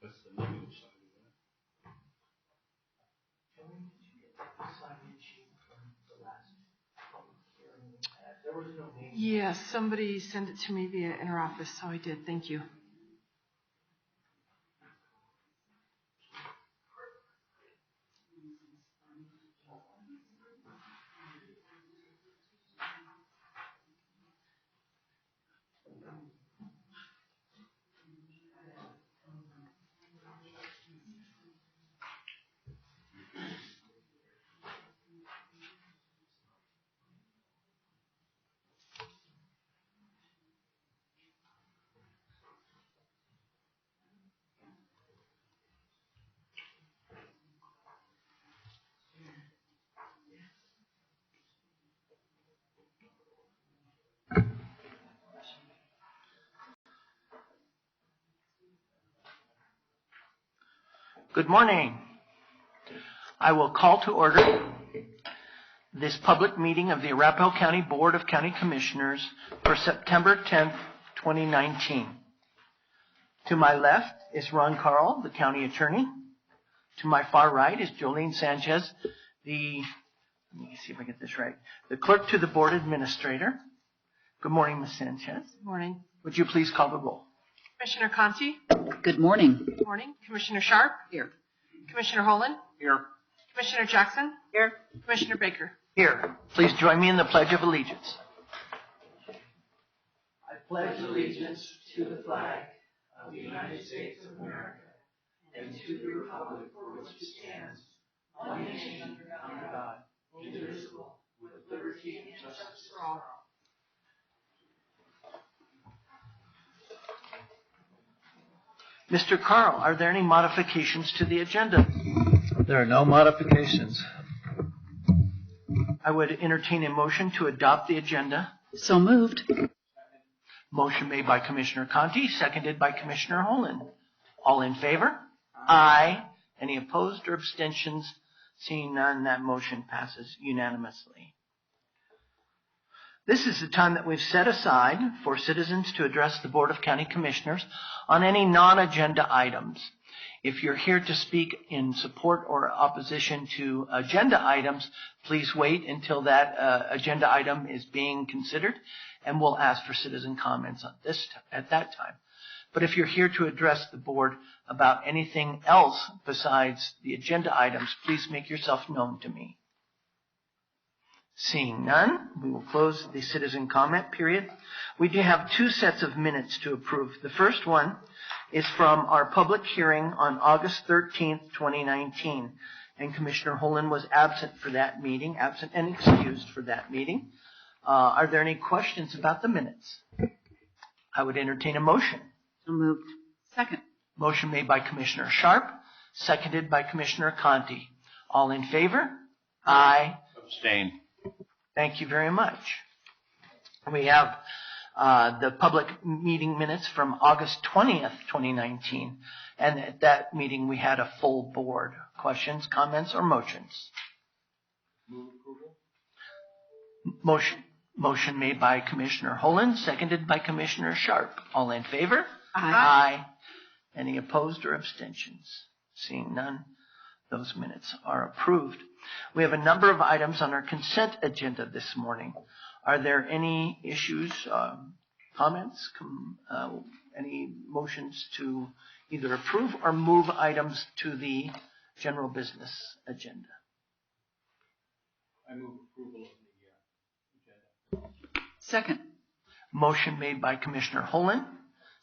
That's the negative side of that. Yes, somebody sent it to me via interoffice, so I did. Thank you. Good morning. I will call to order this public meeting of the Arapahoe County Board of County Commissioners for September 10th, 2019. To my left is Ron Carl, the county attorney. To my far right is Jolene Sanchez, let me see if I get this right, the clerk to the board administrator. Good morning, Ms. Sanchez. Good morning. Would you please call the roll? Commissioner Conti? Good morning. Good morning. Commissioner Sharp? Here. Commissioner Holland? Here. Commissioner Jackson? Here. Commissioner Baker? Here. Please join me in the Pledge of Allegiance. I pledge allegiance to the flag of the United States of America and to the republic for which it stands, one nation under God, indivisible, with liberty and justice for all. Mr. Carl, are there any modifications to the agenda? There are no modifications. I would entertain a motion to adopt the agenda. So moved. Motion made by Commissioner Conti, seconded by Commissioner Holland. All in favor? Aye. Any opposed or abstentions? Seeing none, that motion passes unanimously. This is the time that we've set aside for citizens to address the Board of County Commissioners on any non-agenda items. If you're here to speak in support or opposition to agenda items, please wait until that agenda item is being considered, and we'll ask for citizen comments on at that time. But if you're here to address the board about anything else besides the agenda items, please make yourself known to me. Seeing none, we will close the citizen comment period. We do have two sets of minutes to approve. The first one is from our public hearing on August 13th, 2019. And Commissioner Holland was absent for that meeting, absent and excused for that meeting. Are there any questions about the minutes? I would entertain a motion. So moved. Second. Motion made by Commissioner Sharp, seconded by Commissioner Conti. All in favor? Aye. Abstain. Thank you very much. We have the public meeting minutes from August 20th, 2019. And at that meeting, we had a full board. Questions, comments, or motions? Move approval. Motion made by Commissioner Holland, seconded by Commissioner Sharp. All in favor? Aye. Any opposed or abstentions? Seeing none, those minutes are approved. We have a number of items on our consent agenda this morning. Are there any issues, comments, any motions to either approve or move items to the general business agenda? I move approval of the agenda. Second. Motion made by Commissioner Holland,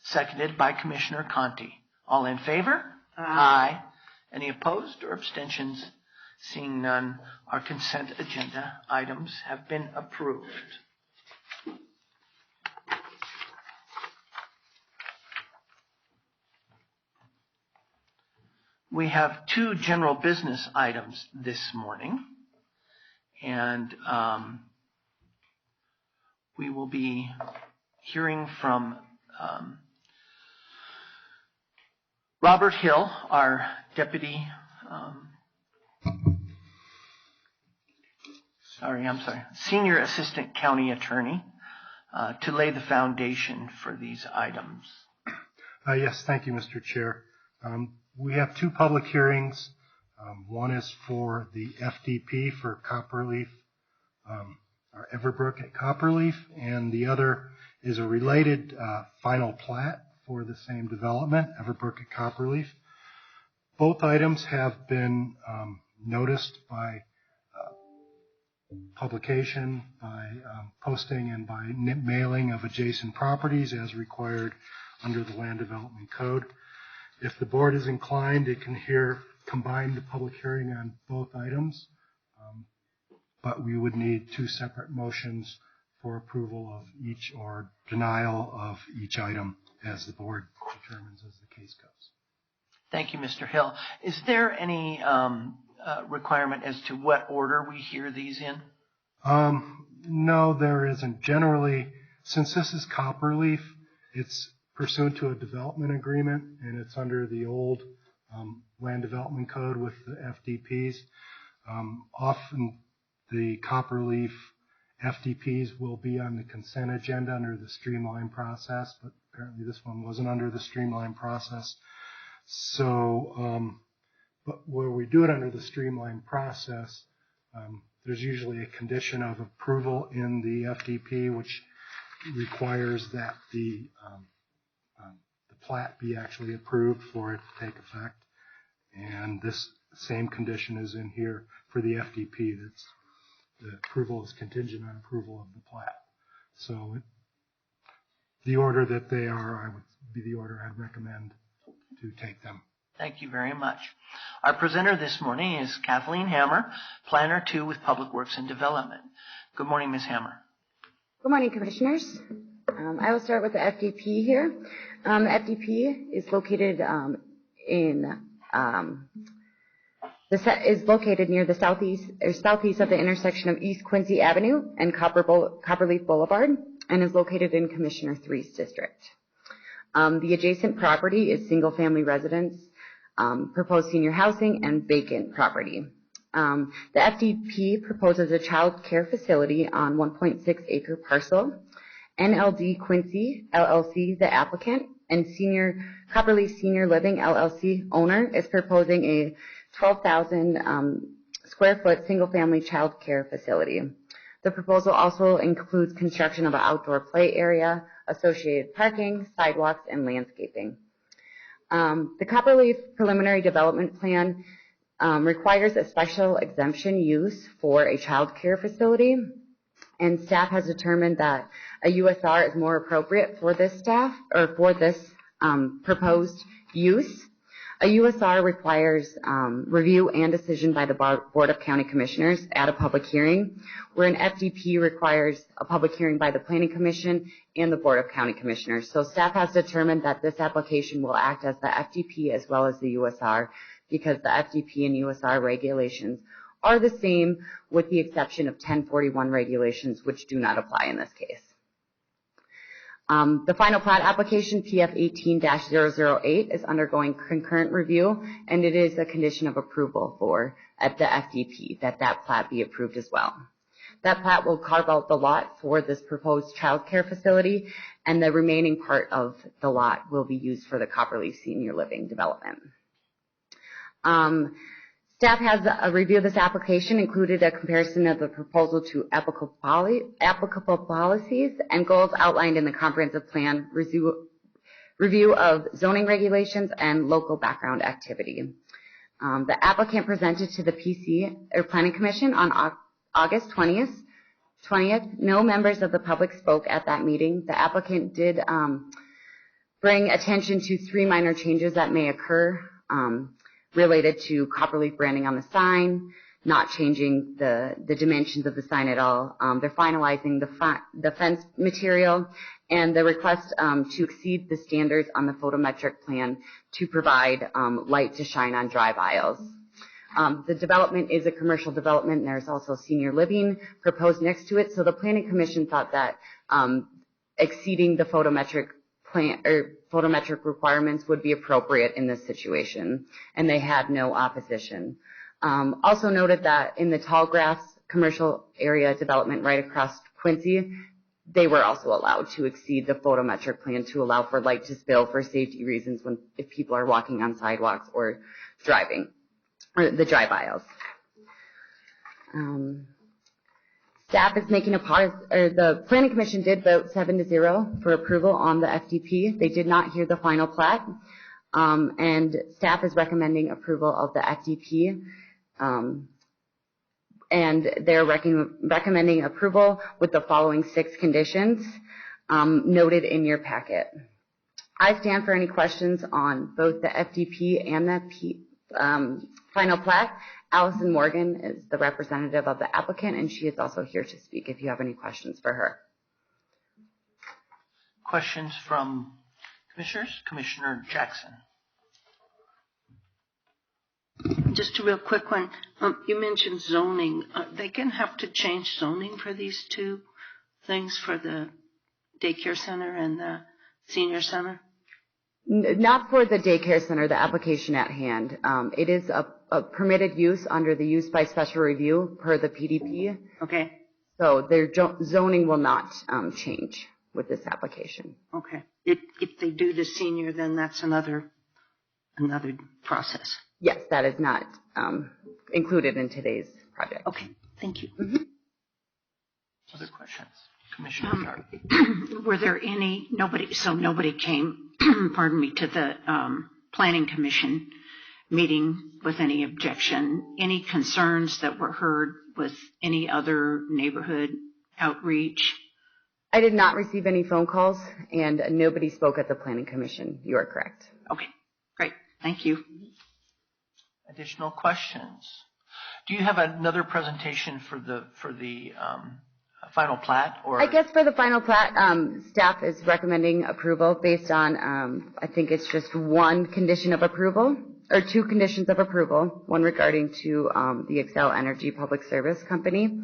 seconded by Commissioner Conti. All in favor? Aye. Any opposed or abstentions? Seeing none, our consent agenda items have been approved. We have two general business items this morning, and we will be hearing from Robert Hill, our deputy, senior assistant county attorney, to lay the foundation for these items. Yes, thank you, Mr. Chair. We have two public hearings. One is for the FDP for Copperleaf, or Everbrook at Copperleaf, and the other is a related final plat for the same development, Everbrook at Copperleaf. Both items have been noticed by publication, by posting, and by mailing of adjacent properties as required under the Land Development Code. If the board is inclined, it can combine the public hearing on both items, but we would need two separate motions for approval of each or denial of each item as the board determines as the case goes. Thank you, Mr. Hill. Is there any requirement as to what order we hear these in? No, there isn't. Generally, since this is Copperleaf, it's pursuant to a development agreement, and it's under the old Land Development Code with the FDPs. Often the Copperleaf FDPs will be on the consent agenda under the streamlined process, but apparently this one wasn't under the streamlined process. So, but where we do it under the streamlined process, there's usually a condition of approval in the FDP, which requires that the plat be actually approved for it to take effect. And this same condition is in here for the FDP. That's the approval is contingent on approval of the plat. So the order that they are, would be the order I'd recommend to take them. Thank you very much. Our presenter this morning is Kathleen Hammer, Planner 2 with Public Works and Development. Good morning, Ms. Hammer. Good morning, Commissioners. I will start with the FDP here. The FDP is located is located near the southeast of the intersection of East Quincy Avenue and Copperleaf Boulevard, and is located in Commissioner 3's district. The adjacent property is single-family residence, proposed senior housing, and vacant property. The FDP proposes a child care facility on 1.6-acre parcel. NLD Quincy, LLC, the applicant, and Copperleaf Senior Living, LLC, owner, is proposing a 12,000 square foot single-family child care facility. The proposal also includes construction of an outdoor play area, associated parking, sidewalks, and landscaping. The Copperleaf Preliminary Development Plan requires a special exemption use for a child care facility, and staff has determined that a USR is more appropriate for this proposed use. A USR requires review and decision by the Board of County Commissioners at a public hearing, where an FDP requires a public hearing by the Planning Commission and the Board of County Commissioners. So staff has determined that this application will act as the FDP as well as the USR, because the FDP and USR regulations are the same, with the exception of 1041 regulations, which do not apply in this case. The final plat application, PF 18-008, is undergoing concurrent review, and it is a condition of approval at the FDP that plat be approved as well. That plat will carve out the lot for this proposed childcare facility, and the remaining part of the lot will be used for the Copperleaf Senior Living development. Staff has reviewed this application, included a comparison of the proposal to applicable policies and goals outlined in the comprehensive plan, review of zoning regulations, and local background activity. The applicant presented to the Planning Commission on August 20th. No members of the public spoke at that meeting. The applicant did bring attention to 3 minor changes that may occur related to Copperleaf branding on the sign, not changing the dimensions of the sign at all. They're finalizing the fence material, and the request to exceed the standards on the photometric plan to provide light to shine on drive aisles. The development is a commercial development, and there's also senior living proposed next to it, so the Planning Commission thought that exceeding the photometric plan or photometric requirements would be appropriate in this situation, and they had no opposition. Also noted that in the Tallgrass commercial area development right across Quincy, they were also allowed to exceed the photometric plan to allow for light to spill for safety reasons if people are walking on sidewalks or driving, or the drive aisles. Staff is making the Planning Commission did vote 7-0 for approval on the FDP. They did not hear the final plat, and staff is recommending approval of the FDP, and they're recommending approval with the following 6 conditions noted in your packet. I stand for any questions on both the FDP and the final plat. Allison Morgan is the representative of the applicant, and she is also here to speak if you have any questions for her. Questions from commissioners? Commissioner Jackson. Just a real quick one. You mentioned zoning. They can have to change zoning for these 2 things, for the daycare center and the senior center? Not for the daycare center, the application at hand. It is a permitted use under the use by special review per the PDP. Okay. So their zoning will not change with this application. Okay. If they do the senior, then that's another process. Yes, that is not included in today's project. Okay. Thank you. Mm-hmm. Other questions? Commissioner Darby. Were there nobody came, pardon me, to the Planning Commission meeting with any objection, any concerns that were heard with any other neighborhood outreach? I did not receive any phone calls, and nobody spoke at the Planning Commission. You are correct. Okay, great. Thank you. Additional questions? Do you have another presentation for the final plat? Or I guess for the final plat, staff is recommending approval based on, I think it's just 1 condition of approval, or 2 conditions of approval, one regarding to the Xcel Energy Public Service Company.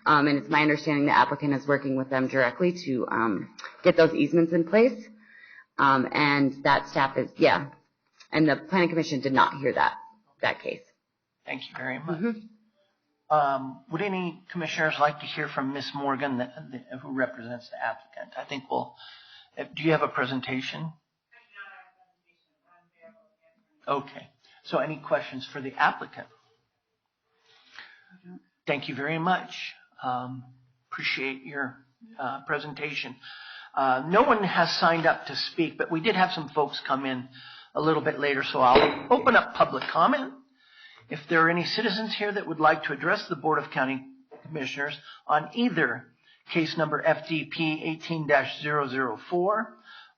And it's my understanding the applicant is working with them directly to get those easements in place. And that staff is, and the Planning Commission did not hear that case. Thank you very much. Mm-hmm. Would any commissioners like to hear from Ms. Morgan, who represents the applicant? I think do you have a presentation? Okay. So any questions for the applicant? Thank you very much. Appreciate your presentation. No one has signed up to speak, but we did have some folks come in a little bit later, so I'll open up public comment. If there are any citizens here that would like to address the Board of County Commissioners on either case number FDP 18-004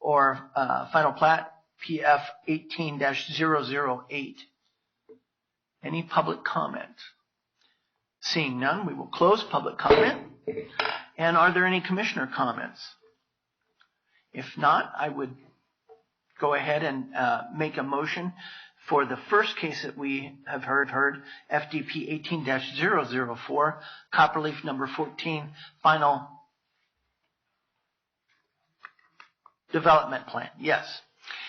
or final plat PF 18-008. Any public comment? Seeing none, we will close public comment. And are there any commissioner comments? If not, I would go ahead and make a motion for the first case that we have heard, FDP 18-004, Copperleaf number 14, final development plan. Yes.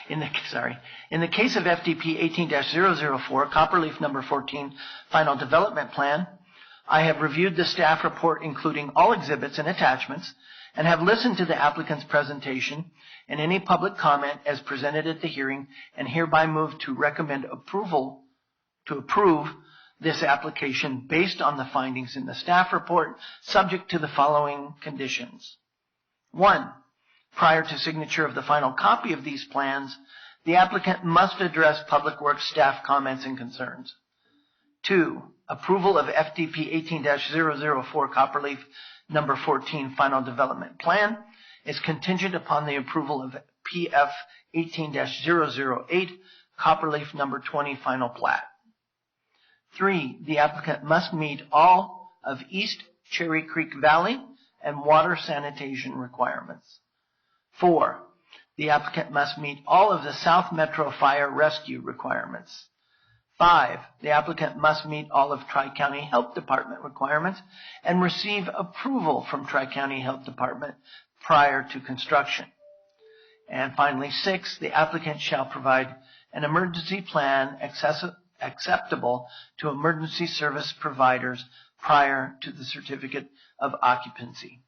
In the case of FDP 18-004, Copperleaf number 14, final development plan, I have reviewed the staff report, including all exhibits and attachments, and have listened to the applicant's presentation and any public comment as presented at the hearing, and hereby move to recommend to approve this application based on the findings in the staff report, subject to the following conditions. 1, prior to signature of the final copy of these plans, the applicant must address Public Works staff comments and concerns. 2, approval of FDP 18-004 Copperleaf number 14 final development plan is contingent upon the approval of PF 18-008 Copperleaf number 20 final plat. 3, the applicant must meet all of East Cherry Creek Valley and water sanitation requirements. 4, the applicant must meet all of the South Metro Fire Rescue requirements. 5, the applicant must meet all of Tri-County Health Department requirements and receive approval from Tri-County Health Department prior to construction. And finally, 6, the applicant shall provide an emergency plan acceptable to emergency service providers prior to the certificate of occupancy.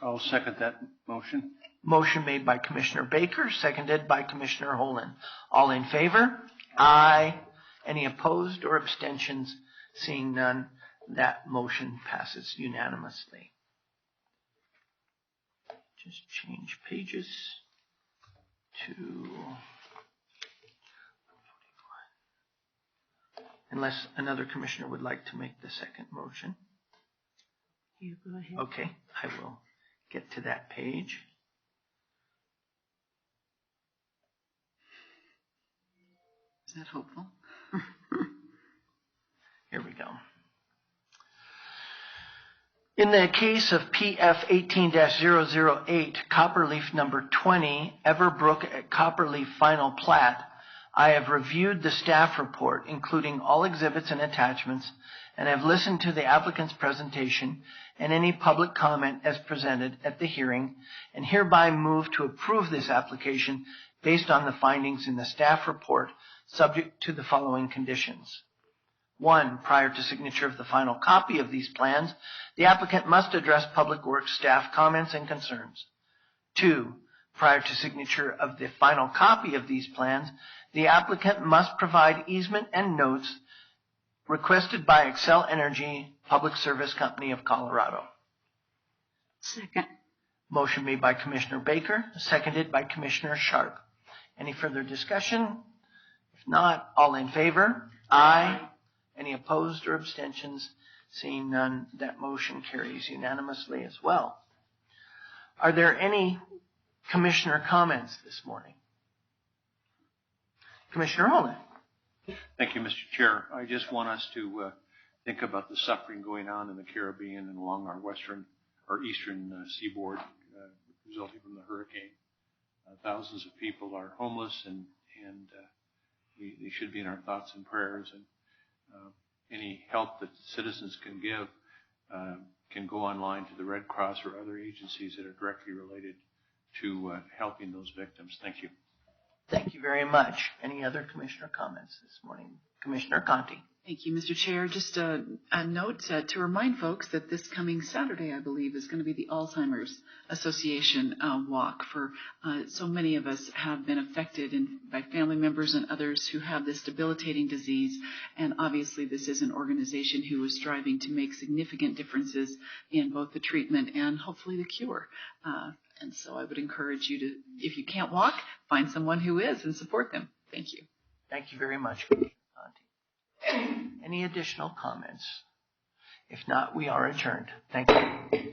I'll second that motion. Motion made by Commissioner Baker, seconded by Commissioner Holden. All in favor? Aye. Any opposed or abstentions? Seeing none, that motion passes unanimously. Just change pages to... Unless another commissioner would like to make the second motion. You go ahead. Okay, I will get to that page. Is that hopeful? Here we go. In the case of PF 18-008, Copperleaf number 20, Everbrook at Copperleaf final plat, I have reviewed the staff report, including all exhibits and attachments, and have listened to the applicant's presentation and any public comment as presented at the hearing, and hereby move to approve this application based on the findings in the staff report, subject to the following conditions. 1, prior to signature of the final copy of these plans, the applicant must address Public Works staff comments and concerns. 2, prior to signature of the final copy of these plans, the applicant must provide easement and notes requested by Excel Energy Public Service Company of Colorado. Second. Motion made by Commissioner Baker, seconded by Commissioner Sharp. Any further discussion? If not, all in favor? Aye. Any opposed or abstentions? Seeing none, that motion carries unanimously as well. Are there any commissioner comments this morning? Commissioner Holden. Thank you, Mr. Chair. I just want us to think about the suffering going on in the Caribbean and along our eastern seaboard resulting from the hurricane. Thousands of people are homeless, and they should be in our thoughts and prayers. And any help that citizens can give can go online to the Red Cross or other agencies that are directly related to helping those victims. Thank you. Thank you very much. Any other commissioner comments this morning? Commissioner Conti. Thank you, Mr. Chair. Just a note to remind folks that this coming Saturday, I believe, is going to be the Alzheimer's Association walk. For so many of us have been affected by family members and others who have this debilitating disease. And obviously, this is an organization who is striving to make significant differences in both the treatment and hopefully the cure. And so I would encourage you to, if you can't walk, find someone who is and support them. Thank you. Thank you very much, Commissioner Conti. Any additional comments? If not, we are adjourned. Thank you.